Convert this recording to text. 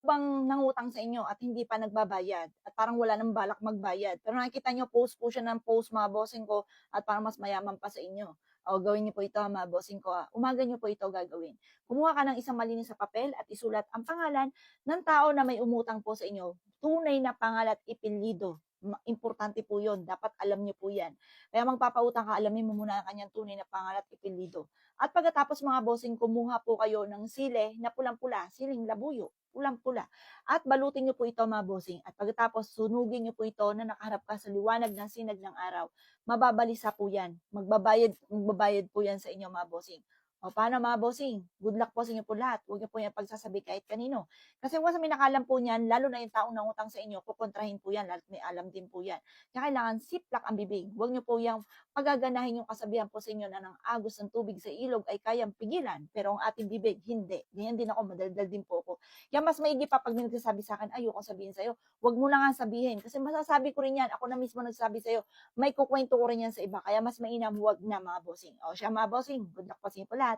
bang nangutang sa inyo at hindi pa nagbabayad at parang wala ng balak magbayad, pero nakikita niyo post po siya ng post mga bossing ko at parang mas mayaman pa sa inyo. O gawin niyo po ito mga bossing ko, umaga niyo po ito gagawin. Kumuha ka ng isang malinis sa papel at isulat ang pangalan ng tao na may umutang po sa inyo. Tunay na pangalan at ipelyido. Importante po yun. Dapat alam niyo po yan. Kaya magpapautang ka, alamin mo muna ang kanyang tunay na pangalan at ipelyido. At pagkatapos mga bossing, kumuha po kayo ng sile na pulang-pula, siling labuyo, pulang-pula. At balutin niyo po ito mga bossing. At pagkatapos, sunugin niyo po ito na nakaharap ka sa liwanag ng sinag ng araw. Mababalisa po yan. Magbabayad po yan sa inyo mga bossing. O paano mga bossing? Good luck po sa inyo po lahat. Huwag niyo po yan pagsasabi kahit kanino. Kasi once may nakalam po niyan, lalo na yung taong nangutang sa inyo, kukontrahin po yan, lalo may alam din po yan. Kaya kailangan siplak ang bibig. Huwag niyo po yung pagaganahin yung kasabihan po sa inyo na ng agos ng tubig sa ilog ay kayang pigilan, pero ang ating bibig, hindi. Ganyan din ako, madaldal din po ako. Kaya mas maigi pa pag may nagsasabi sa akin, ayoko sabihin sa'yo, huwag mo na nga sabihin. Kasi masasabi ko rin yan, ako na mismo nagsabi sa'yo, may kukwento ko rin yan sa iba. Kaya mas mainam, huwag na mga bossing. O siya mga bossing, good luck po sa inyo po lahat.